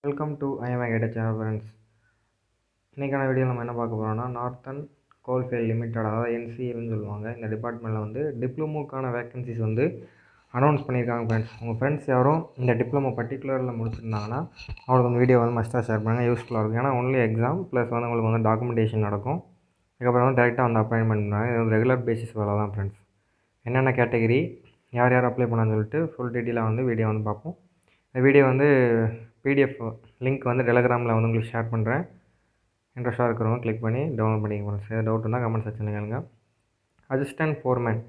Welcome to IIM guided channel friends. இன்றைக்கான video நம்ம என்ன பார்க்க போகிறோம்னா, நார்த்தன் கோல்ஃபீல்ட் லிமிடெட், அதாவது என்சிஎல்னு சொல்லுவாங்க. இந்த டிபார்ட்மெண்ட்டில் வந்து டிப்ளமோக்கான வேக்கன்சிஸ் வந்து அனௌன்ஸ் பண்ணியிருக்காங்க ஃப்ரெண்ட்ஸ். உங்கள் ஃப்ரெண்ட்ஸ் யாரும் இந்த டிப்ளமோ பர்டிகுலரில் முடிச்சிருந்தாங்கன்னா அவங்களுக்கு இந்த வீடியோ வந்து மஸ்ட்டாக ஷேர் பண்ணுங்கள், யூஸ்ஃபுல்லாக இருக்கும். ஏன்னா ஒன்லி எக்ஸாம் ப்ளஸ் வந்து உங்களுக்கு வந்து டாக்குமெண்டேஷன் நடக்கும். அதுக்கப்புறம் வந்து டேரெக்டாக வந்து அப்பாயின்மெண்ட் பண்ணாங்க. இது வந்து ரெகுலர் பேசிஸ் வேலை தான் ஃப்ரெண்ட்ஸ். என்னென்ன கேட்டகரி, யார் யார் அப்ளை பண்ணான்னு சொல்லிட்டு ஃபுல் டீட்டெயிலாக வந்து வீடியோ வந்து பார்ப்போம். இந்த வீடியோ வந்து பிடிஎஃப் லிங்க் வந்து டெலகிராமில் வந்து உங்களுக்கு ஷேர் பண்ணுறேன். இன்ட்ரெஸ்ட்டாக இருக்கிறவங்க கிளிக் பண்ணி டவுன்லோட் பண்ணிக்க ஃப்ரெண்ட்ஸ். ஏதாவது டவுட் இருந்தால் கமெண்ட் செக்ஷனில் கேளுங்க. Assistant foreman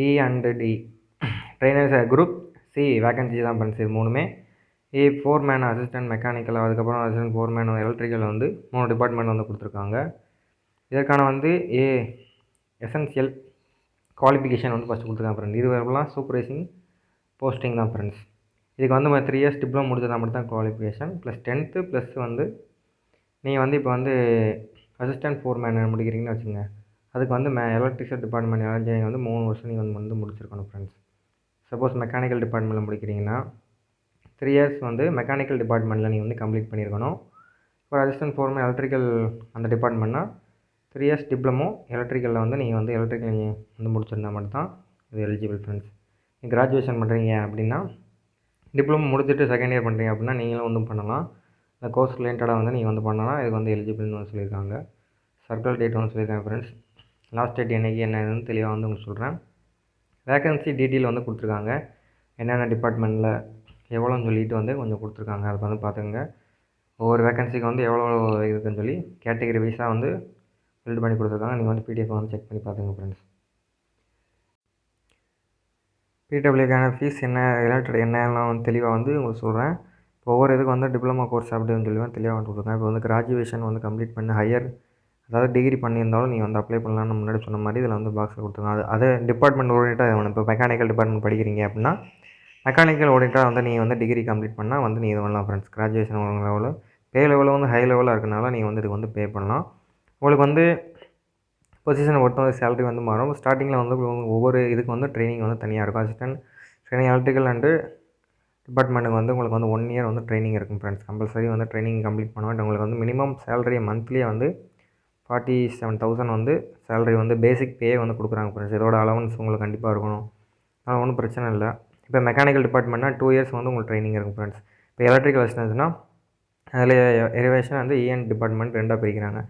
E&D trainers group C vacancy தான் ஃப்ரெண்ட்ஸ். இது மூணுமே ஃபோர்மேன், அசிஸ்டன்ட் மெக்கானிக்கல், அதுக்கப்புறம் அசிஸ்டன்ட் ஃபோர்மேன், எலக்ட்ரிக்கல் வந்து 3 டிபார்ட்மெண்ட் வந்து கொடுத்துருக்காங்க. இதற்கான வந்து எசென்சியல் குவாலிஃபிகேஷன் வந்து ஃபஸ்ட்டு கொடுத்துருக்காங்க ஃப்ரெண்ட். இது வரலாம் சூப்பர்வைசிங் போஸ்டிங் தான் ஃப்ரெண்ட்ஸ். இதுக்கு வந்து 3 இயர்ஸ் டிப்ளமோ முடிச்சதா மட்டும் தான் குவாலிஃபிகேஷன், ப்ளஸ் 10th ப்ளஸ் வந்து நீங்கள் வந்து இப்போ வந்து அசிஸ்டன்ட் ஃபோர்மேன் முடிக்கிறீங்கன்னு வச்சுங்க, அதுக்கு வந்து எலக்ட்ரிக்கல் டிபார்ட்மெண்ட் இன்ஜினியரிங் வந்து 3 வருஷம் நீங்கள் வந்து முடிச்சிருக்கணும் ஃப்ரெண்ட்ஸ். சப்போஸ் மெக்கானிக்கல் டிபார்ட்மெண்ட்டில் முடிக்கிறீங்கன்னா 3 இயர்ஸ் வந்து மெக்கானிக்கல் டிபார்ட்மெண்ட்டில் நீங்கள் வந்து கம்ப்ளீட் பண்ணியிருக்கணும். இப்போ அசிஸ்டன்ட் ஃபோர்மேன் எலக்ட்ரிக்கல் அந்த டிபார்ட்மெண்ட்னா 3 இயர்ஸ் டிப்ளமோ எலக்ட்ரிக்கலில் வந்து நீங்கள் வந்து எலக்ட்ரிக்கல் வந்து முடிச்சிருந்தா மட்டும் தான் இது எலிஜிபிள் ஃப்ரெண்ட்ஸ். நீங்கள் கிராஜுவேஷன் பண்ணுறீங்க அப்படின்னா, டிப்ளமோ முடிச்சுட்டு செகண்ட் இயர் பண்ணுறீங்க அப்படின்னா நீங்களும் வந்து பண்ணலாம். இந்த கோர்ஸ் ரிலேட்டடாக வந்து நீங்கள் வந்து பண்ணலாம். இதுக்கு வந்து எலிஜிபிள்னு வந்து சொல்லியிருக்காங்க. சர்க்கிள் டேட் வந்து சொல்லியிருக்காங்க ஃப்ரெண்ட்ஸ். லாஸ்ட் டேட் என்னைக்கு என்னன்னு தெளிவாக வந்து உங்களுக்கு சொல்கிறேன். வேகன்சி டீட்டெயில் வந்து கொடுத்துருக்காங்க. என்னென்ன டிபார்ட்மெண்ட்டில் எவ்வளோன்னு சொல்லிட்டு வந்து கொஞ்சம் கொடுத்துருக்காங்க. அதை வந்து பார்த்துக்கோங்க. ஒவ்வொரு வேகன்சிக்கு வந்து எவ்வளோ இருக்குதுன்னு சொல்லி கேட்டகரி வைஸாக வந்து பில்ட் பண்ணி கொடுத்துருக்காங்க. நீங்கள் வந்து பிடிஎஃப் வந்து செக் பண்ணி பார்த்துங்க ஃப்ரெண்ட்ஸ். பிடபிள்யூக்கான ஃபீஸ் என்ன ரிலேட்டட் என்னெல்லாம் வந்து தெளிவாக வந்து உங்களுக்கு சொல்கிறேன். இப்போ ஒவ்வொரு இதுக்கு வந்து டிப்ளமோ கோர்ஸ் அப்படின்னு சொல்லி தெளிவாக வந்து கொடுத்துருக்கேன். இப்போ வந்து கிராஜுவேஷன் வந்து கம்ப்ளீட் பண்ணி ஹையர், அதாவது டிகிரி பண்ணியிருந்தாலும் நீங்கள் வந்து அப்ளை பண்ணலாம்னு முன்னாடி சொன்ன மாதிரி இதில் வந்து பாக்ஸில் கொடுத்துருக்காங்க. அதே டிபார்ட்மெண்ட் ஓரியன்ட்டாக இது வேணும். இப்போ மெக்கானிக்கல் டிபார்ட்மெண்ட் படிக்கிறீங்க அப்படின்னா மெக்கானிக்கல் ஓரியன்ட்டாக வந்து நீங்கள் வந்து டிகிரி கம்ப்ளீட் பண்ணால் வந்து நீங்கள் இது பண்ணலாம் ஃப்ரெண்ட்ஸ். கிராஜுவேஷன் லெவலில் பே லெவலில் வந்து ஹை லெவலாக இருக்கனால நீங்கள் வந்து இதுக்கு வந்து பே பண்ணலாம். உங்களுக்கு வந்து பொசிஷனை பொறுத்த வந்து சேலரி வந்து மாறும். ஸ்டார்டிங்கில் வந்து ஒவ்வொரு இதுக்கு வந்து ட்ரைனிங் வந்து தனியாக இருக்கும். அசிஸ்டன்ட் ட்ரைனிங் எலக்ட்ரிக்கல் அண்டு டிபார்ட்மெண்ட்டுக்கு வந்து உங்களுக்கு வந்து 1 இயர் வந்து ட்ரைனிங் இருக்கும் ஃப்ரெண்ட்ஸ். கம்பல்சரி வந்து ட்ரைனிங் கம்ப்ளீட் பண்ணுவாங்க. உங்களுக்கு வந்து மினிமம் சேலரி மந்த்லியே வந்து 47,000 வந்து சேலரி வந்து பேசிக் பே வந்து கொடுக்குறாங்க ஃப்ரெண்ட்ஸ். இதோட அலவன்ஸ் உங்களுக்கு கண்டிப்பாக இருக்கணும். அதனால் ஒன்றும் பிரச்சனை இல்லை. இப்போ மெக்கானிக்கல் டிபார்ட்மெண்ட்னா 2 இயர்ஸ் வந்து உங்களுக்கு ட்ரைனிங் இருக்கும் ஃப்ரெண்ட்ஸ். இப்போ எலக்ட்ரிக்கல் அசிஸ்டன்ஸ்னால் அதில் எரிவேஷன் வந்து EN டிபார்ட்மெண்ட் 2ஆக பிரிக்கிறாங்க.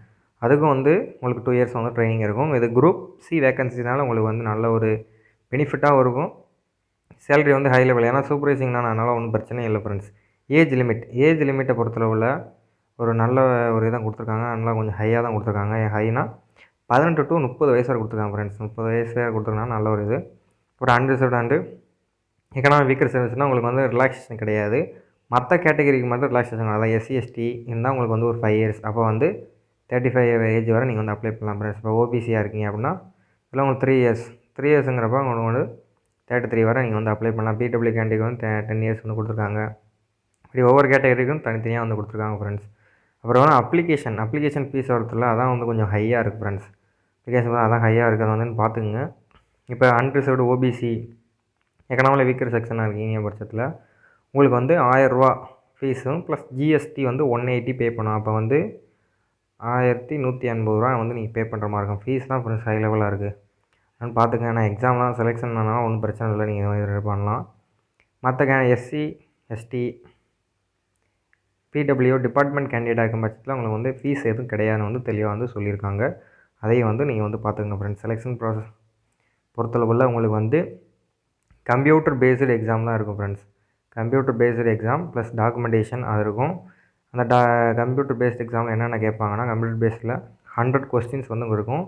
அதுக்கும் வந்து உங்களுக்கு 2 இயர்ஸ் வந்து ட்ரைனிங் இருக்கும். இது குரூப் சி வேகன்சினால உங்களுக்கு வந்து நல்ல ஒரு பெனிஃபிட்டாகவும் இருக்கும். சேலரி வந்து ஹை லெவல், ஏன்னா சூப்பர்வைசிங் தான், அதனால் ஒன்றும் பிரச்சனை இல்லை ஃப்ரெண்ட்ஸ். ஏஜ் லிமிட்டை பொறுத்தளவில் ஒரு நல்ல ஒரு இதாக கொடுத்துருக்காங்க. அதனால் கொஞ்சம் ஹையாக தான் கொடுத்துருக்காங்க. ஹைனா 18 to 30 வயசு வரை கொடுத்துருக்காங்க ஃப்ரெண்ட்ஸ். 30 வயசு வரை கொடுத்துருக்காங்க, நல்ல ஒரு இது. ஒரு அன்ரிசர்வ்டு அண்டு எக்கனாமிக் வீக்கர் சர்வீஸ்னால் உங்களுக்கு வந்து ரிலாக்ஸேஷன் கிடையாது. மற்ற கேட்டகரிக்கு மட்டும் ரிலாக்ஸேஷன், அதாவது SC ST இருந்தால் உங்களுக்கு வந்து ஒரு 5 இயர்ஸ், அப்போ வந்து 35 ஏஜ் வரை நீங்கள் வந்து அப்ளை பண்ணலாம் ஃப்ரெண்ட்ஸ். இப்போ ஓபிசியாக இருக்கீங்க அப்படின்னா இதில் உங்களுக்கு 3 இயர்ஸுங்கிறப்ப உங்களுக்கு வந்து 33 வரை நீங்கள் வந்து அப்ளை பண்ணலாம். பிடபிள்யூ கேண்டிக்கு வந்து 10 இயர்ஸ் வந்து கொடுத்துருக்காங்க. இப்படி ஒவ்வொரு கேட்டகரிக்கும் தனித்தனியாக வந்து கொடுத்துருக்காங்க ஃப்ரெண்ட்ஸ். அப்புறம் வந்து அப்ளிகேஷன் ஃபீஸ் வரத்துல அதான் வந்து கொஞ்சம் ஹையாக இருக்குது ஃப்ரெண்ட்ஸ். அப்ளிகேஷன் அதான் ஹையாக இருக்குது, வந்து பார்த்துக்குங்க. இப்போ அன்ரிசர்வ்டு OBC எக்கனாமில் வீக்கர் செக்ஷனாக இருக்கீங்க பட்சத்தில் உங்களுக்கு வந்து 1000 ரூபா ஃபீஸும் ப்ளஸ் GST வந்து 180 பே பண்ணணும். அப்போ வந்து 1180 ரூபா வந்து நீங்கள் பே பண்ணுற மாதிரி இருக்கும். ஃபீஸ் தான் ஃப்ரெண்ட்ஸ் ஹை லெவலாக இருக்குது. நான் பார்த்துக்கங்க. நான் எக்ஸாம்லாம் செலெக்ஷன் பண்ணாலும் ஒன்றும் பிரச்சனை இல்லை, நீங்கள் இது பண்ணலாம். மற்ற SC ST PW department candidate இருக்கும் பட்சத்தில் உங்களுக்கு வந்து ஃபீஸ் எதுவும் கிடையாதுன்னு வந்து தெளிவாக வந்து சொல்லியிருக்காங்க. அதையும் வந்து நீங்கள் வந்து பார்த்துக்கங்க ஃப்ரெண்ட்ஸ். செலெக்ஷன் ப்ராசஸ் பொறுத்தளவில் உங்களுக்கு வந்து கம்ப்யூட்டர் பேஸ்டு எக்ஸாம் தான் இருக்கும் friends. Computer based exam plus documentation அது இருக்கும். அந்த கம்ப்யூட்டர் பேஸ்டு எக்ஸாமில் என்னென்ன கேட்பாங்கன்னா, கம்ப்யூட்டர் பேஸில் 100 கொஸ்டின்ஸ் வந்து இருக்கும்.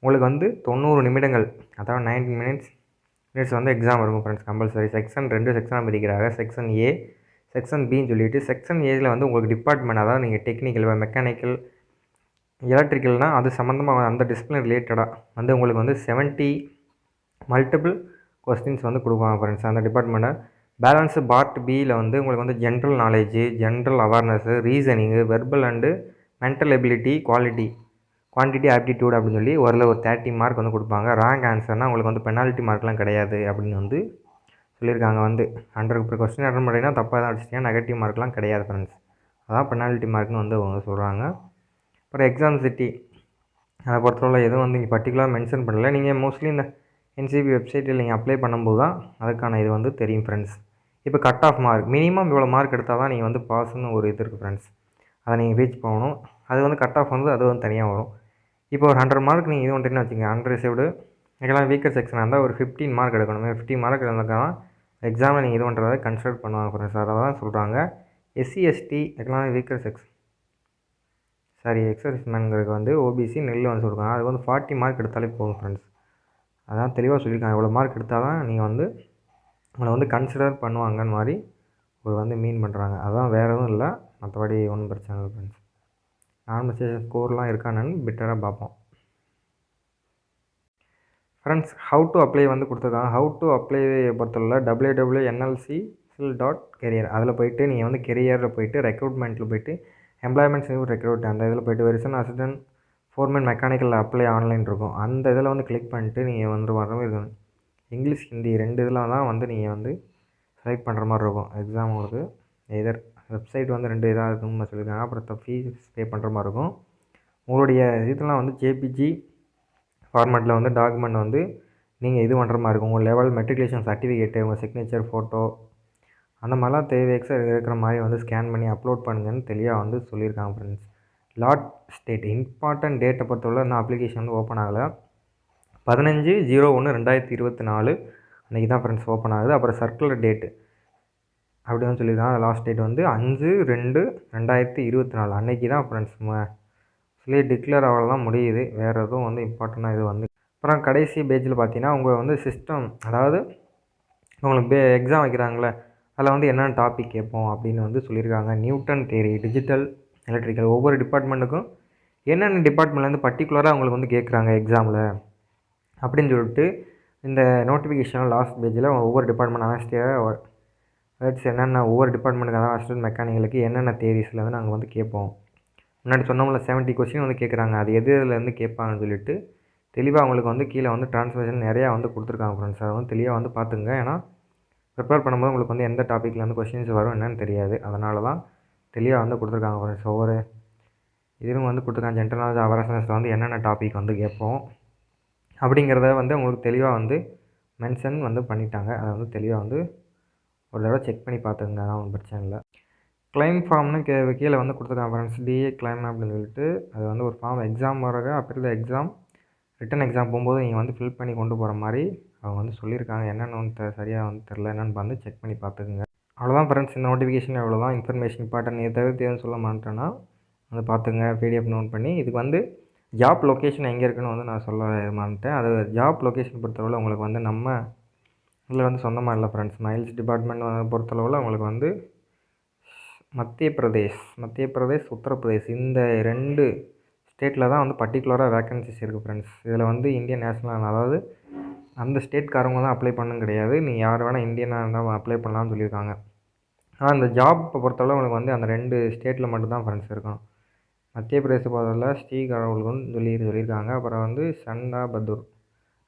உங்களுக்கு வந்து 90 நிமிடங்கள், அதாவது 90 மினிட்ஸ் வந்து எக்ஸாம் இருக்கும் ஃப்ரெண்ட்ஸ். கம்பல்சரி செக்ஷன் 2 செக்ஷனாக பிரிக்கிறாங்க. செக்ஷன் A, செக்ஷன் Bன்னு சொல்லிட்டு. செக்ஷன் Aயில் வந்து உங்களுக்கு டிபார்ட்மெண்ட், அதாவது நீங்கள் டெக்னிக்கல், மெக்கானிக்கல், எலக்ட்ரிக்கல்னால் அது சம்மந்தமாக அந்த டிசிப்ளின் ரிலேட்டடாக வந்து உங்களுக்கு வந்து 70 மல்டிபிள் கொஸ்டின்ஸ் வந்து கொடுப்பாங்க ஃப்ரெண்ட்ஸ் அந்த டிபார்ட்மெண்ட்டை. பேலன்ஸு பார்ட் Bயில் வந்து உங்களுக்கு வந்து general knowledge, general awareness, reasoning, verbal and mental ability, quantity aptitude அப்படின்னு சொல்லி ஒரு 30 மார்க் வந்து கொடுப்பாங்க. ராங் ஆன்சர்னால் உங்களுக்கு வந்து பெனால்ட்டி மார்க்லாம் கிடையாது அப்படின்னு வந்து சொல்லியிருக்காங்க. வந்து 100 கொஸ்டின் அட்டன் பண்ணிங்கன்னா தப்பாக தான் அடிச்சிட்டிங்கன்னா நெகட்டிவ் மார்க்லாம் கிடையாது ஃப்ரெண்ட்ஸ். அதான் பெனால்ட்டி மார்க்னு வந்து அவங்க சொல்கிறாங்க. அப்புறம் எக்ஸாம் சிட்டி அதை பொறுத்தவரை எதுவும் வந்து இங்கே பர்டிகுலராக மென்ஷன் பண்ணல. நீங்கள் மோஸ்ட்லி இந்த என்சிபி வெப்சைட்டில் நீங்கள் அப்ளை பண்ணும்போது தான் அதுக்கான இது வந்து தெரியும் ஃப்ரெண்ட்ஸ். இப்போ கட் ஆஃப் மார்க் மினிமம் இவ்வளோ மார்க் எடுத்தால் தான் நீங்கள் வந்து பாஸ்ன்னு ஒரு இது இருக்குது ஃப்ரெண்ட்ஸ். அதை நீங்கள் ரீச் பண்ணணும். அது வந்து கட் ஆஃப் வந்து அது வந்து தனியாக வரும். இப்போ ஒரு 100 மார்க் நீங்கள் இது பண்ணுறீங்கன்னு வச்சுக்கோங்க, அன்ரிசர்வ்டு இதெல்லாம் வீக்கர் செக்ஷனாக இருந்தால் ஒரு 15 மார்க் எடுக்கணும். 15 மார்க் எடுத்தால் எக்ஸாமில் நீங்கள் இது பண்ணுறதை கன்சிடர் பண்ணுவாங்க ஃப்ரெண்ட்ஸ். அதை தான் சொல்கிறாங்க. எஸ்சி எஸ்டி இதெல்லாம் வீக்கர் செக்ஷன் எக்ஸர்விஸ்மேன்களுக்கு வந்து ஓபிசி நெல் வந்து சொல்லியிருக்காங்க. அது வந்து 40 மார்க் எடுத்தாலே போதும் ஃப்ரெண்ட்ஸ். அதான் தெளிவாக சொல்லியிருக்காங்க. இவ்வளோ மார்க் எடுத்தால் தான் நீங்கள் வந்து உங்களை வந்து கன்சிடர் பண்ணுவாங்கன்னு மாதிரி ஒரு வந்து மீன் பண்ணுறாங்க. அதான் வேறு எதுவும் இல்லை, மற்றபடி ஒன்றும் பிரச்சனை இல்லை ஃப்ரெண்ட்ஸ். நார்மலைசேஷன் ஸ்கோர்லாம் இருக்கான்னு பெட்டராக பார்ப்போம் ஃப்ரெண்ட்ஸ். ஹவு டு அப்ளை வந்து கொடுத்துருக்காங்க. ஹவு டு அப்ளை பொறுத்தவரை www.nlc.career அதில் போய்ட்டு நீங்கள் வந்து கெரியரில் போய்ட்டு ரெக்ரூட்மெண்ட்டில் போய்ட்டு எம்ப்ளாய்மெண்ட்ஸ் ரெக்ரூட் அந்த இதில் போய்ட்டு version assistant foreman mechanical apply online இருக்கும். அந்த இதில் வந்து கிளிக் பண்ணிட்டு நீங்கள் வந்து வர மாதிரி இருக்கும். இங்கிலீஷ் ஹிந்தி 2 இதில் தான் வந்து நீங்கள் வந்து செலக்ட் பண்ணுற மாதிரி இருக்கும். எக்ஸாம் உங்களுக்கு எதர் வெப்சைட் வந்து 2 இதாக இருக்குன்னு சொல்லியிருக்காங்க. அப்புறம் ஃபீஸ் பே பண்ணுற மாதிரி இருக்கும். உங்களுடைய இதெல்லாம் வந்து ஜேபிஜி ஃபார்மேட்டில் வந்து டாக்குமெண்ட் வந்து நீங்கள் இது பண்ணுற மாதிரி இருக்கும். உங்கள் லெவல் மெட்ரிகுலேஷன் சர்டிஃபிகேட்டு, உங்கள் சிக்னேச்சர் ஃபோட்டோ அந்த மாதிரிலாம் இருக்கிற மாதிரி வந்து ஸ்கேன் பண்ணி அப்லோட் பண்ணுங்கன்னு தெளிவாக வந்து சொல்லியிருக்காங்க ஃப்ரெண்ட்ஸ். லாட் ஸ்டேட் இம்பார்ட்டன்ட் டேட்டை பொறுத்தவரை இன்னும் அப்ளிகேஷன் வந்து ஓப்பன் ஆகலை. 15/01/2024 அன்றைக்கி தான் ஃப்ரெண்ட்ஸ் ஓப்பன் ஆகுது. அப்புறம் சர்க்குலர் டேட்டு அப்படி தான் சொல்லியிருக்காங்க. லாஸ்ட் டேட் வந்து 5/2/2024 அன்றைக்கி தான் ஃப்ரெண்ட்ஸ் சொல்லி டிக்ளேர் ஆகலாம் முடியுது. வேறு எதுவும் வந்து இம்பார்ட்டண்ட்டாக இது வந்து அப்புறம் கடைசி பேஜில் பார்த்தீங்கன்னா உங்கள் வந்து சிஸ்டம், அதாவது உங்களுக்கு எக்ஸாம் வைக்கிறாங்களே அதில் வந்து என்னென்ன டாபிக் கேட்போம் அப்படின்னு வந்து சொல்லியிருக்காங்க. நியூட்டன் தியரி, டிஜிட்டல், எலக்ட்ரிக்கல் ஒவ்வொரு டிபார்ட்மெண்ட்டுக்கும் என்னென்ன டிபார்ட்மெண்ட்லேருந்து பர்டிகுலராக அவங்களுக்கு வந்து கேட்குறாங்க எக்ஸாமில் அப்படின்னு சொல்லிட்டு இந்த நோட்டிஃபிகேஷன் லாஸ்ட் பேஜில் ஒவ்வொரு டிபார்ட்மெண்ட் அனஸ்டியாக வேர்ட்ஸ் என்னென்ன ஒவ்வொரு டிபார்ட்மெண்ட்டுக்கு அதான் அசிஸ்டன்ட் மெக்கானிக்கலுக்கு என்னென்ன தியரிஸில் வந்து நாங்கள் வந்து கேட்போம். முன்னாடி சொன்னோம்ல 70 கொஸ்டின் வந்து கேட்குறாங்க. அது எதுலேருந்து கேட்பாங்கன்னு சொல்லிட்டு தெளிவாக அவங்களுக்கு வந்து கீழே வந்து ட்ரான்ஸ்லேஷன் நிறையா வந்து கொடுத்துருக்காங்க ஃப்ரெண்ட்ஸ். அதை வந்து தெளிவாக வந்து பார்த்துங்க. ஏன்னா ப்ரிப்பேர் பண்ணும்போது உங்களுக்கு வந்து எந்த டாப்பிக்கில் வந்து கொஸ்டின்ஸ் வரும் என்னன்னு தெரியாது. அதனால தான் தெளிவாக வந்து கொடுத்துருக்காங்க ஃப்ரெண்ட்ஸ். ஒவ்வொரு இதுவும் வந்து கொடுத்துருக்காங்க. ஜென்ரல் நாலேஜ் அவேர்னஸில் வந்து என்னென்ன டாபிக் வந்து கேட்போம் அப்படிங்கிறத வந்து உங்களுக்கு தெளிவாக வந்து மென்ஷன் வந்து பண்ணிட்டாங்க. அதை வந்து தெளிவாக வந்து ஒரு தடவை செக் பண்ணி பார்த்துக்குங்க. அதான் ஒன்றும் பிரச்சனை இல்லை. கிளைம் ஃபார்ம்னு கீழே வந்து கொடுத்துருக்காங்க ஃப்ரெண்ட்ஸ். டிஏ கிளைம் அப்படின்னு சொல்லிட்டு அது வந்து ஒரு ஃபார்ம் எக்ஸாம் வரக அப்புறம் எக்ஸாம் ரிட்டன் எக்ஸாம் போகும்போது நீங்கள் வந்து ஃபில் பண்ணி கொண்டு போகிற மாதிரி அவங்க வந்து சொல்லியிருக்காங்க. என்னென்னு வந்து சரியாக வந்து தெரில, என்னென்னு வந்து செக் பண்ணி பார்த்துக்குங்க. அவ்வளோதான் ஃப்ரெண்ட்ஸ். இந்த நோட்டிஃபிகேஷன் எவ்வளோதான் இன்ஃபர்மேஷன் இம்பார்ட்டன். இதை தவிர்த்து எதுவும் சொல்ல மாட்டேன்னா அதை பார்த்துங்க. பிடிஎஃப் நோட் பண்ணி இதுக்கு வந்து ஜாப் லொக்கேஷன் எங்கே இருக்குன்னு வந்து நான் சொல்ல மாட்டேன். அது ஜாப் லொக்கேஷன் பொறுத்தளவில் உங்களுக்கு வந்து நம்ம இதில் வந்து சொந்தமாக இல்லை ஃப்ரெண்ட்ஸ். மைல்ஸ் டிபார்ட்மெண்ட் பொறுத்தளவில் உங்களுக்கு வந்து மத்திய பிரதேஷ், உத்தரப்பிரதேஷ் இந்த 2 ஸ்டேட்டில் தான் வந்து பர்டிகுலராக வேக்கன்சிஸ் இருக்குது ஃப்ரெண்ட்ஸ். இதில் வந்து இந்தியன் நேஷ்னல், அதாவது அந்த ஸ்டேட்காரவங்க தான் அப்ளை பண்ணணும் கிடையாது. நீங்கள் யார் வேணால் இந்தியனாக இருந்தால் அப்ளை பண்ணலாம்னு சொல்லியிருக்காங்க. ஆனால் இந்த ஜாப்பை பொறுத்தளவு உங்களுக்கு வந்து அந்த 2 ஸ்டேட்டில் மட்டும்தான் ஃப்ரெண்ட்ஸ் இருக்கும். மத்திய பிரதேச பொறுத்தவரை ஸ்ரீகாகுல்னு சொல்லியிருக்காங்க. அப்புறம் வந்து சண்டாபதூர்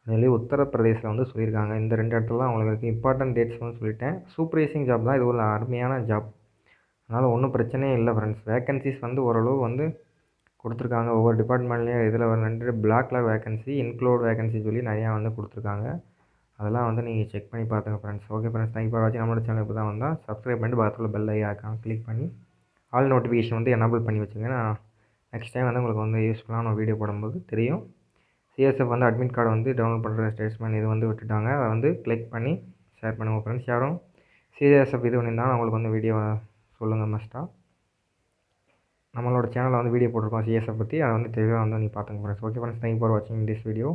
சொல்லி உத்தரப்பிரதேசில் வந்து சொல்லியிருக்காங்க. இந்த 2 இடத்துல தான் உங்களுக்கு இருக்குது. இம்பார்ட்டன்ட் டேட்ஸ் வந்து சொல்லிட்டேன். சூப்பர்வைசிங் ஜாப் தான். இது ஒரு அருமையான ஜாப். அதனால் ஒன்றும் பிரச்சனையே இல்லை ஃப்ரெண்ட்ஸ். வேக்கன்சிஸ் வந்து ஓரளவு வந்து கொடுத்துருக்காங்க. ஒவ்வொரு டிபார்ட்மெண்ட்லேயும் இதில் ஒரு 2 பிளாக்ல வேக்கன்சி, இன்க்ளூட் வேக்கன்சி சொல்லி நிறையா வந்து கொடுத்துருக்காங்க. அதெல்லாம் வந்து நீங்கள் செக் பண்ணி பார்த்துங்க friends. Okay friends, thank for வாட்சிங். நம்மளோட சேனல் இப்போ தான் வந்தால் சப்ஸ்கிரைப் பண்ணிட்டு பக்கத்தில் பெல் ஐக்கான் கிளிக் பண்ணி ஆல் நோட்டிஃபிகேஷன் வந்து எனேபிள் பண்ணி வச்சுங்க. நான் நெக்ஸ்ட் டைம் வந்து உங்களுக்கு வந்து யூஸ்ஃபுல்லான வீடியோ போடும்போது தெரியும். சிஎஸ்எஃப் வந்து அட்மிட் கார்டு வந்து டவுன்லோட் பண்ணுற ஸ்டேட்ஸ்மேன் இது வந்து விட்டுட்டாங்க. அதை வந்து கிளிக் பண்ணி ஷேர் பண்ணுங்கள் ஃப்ரெண்ட்ஸ். யாரும் சிஎஸ்எஃப் இது பண்ணியிருந்தாலும் அவங்களுக்கு வந்து வீடியோ சொல்லுங்கள் மஸ்ட்டாக. நம்மளோட சேனலில் வந்து வீடியோ போட்டிருக்கோம் சிஎஸ்எஃப் பற்றி. அதை வந்து தெளிவாக வந்து நீங்கள் பார்த்துங்க friends. Okay friends, thank for வாட்சிங் திஸ் வீடியோ.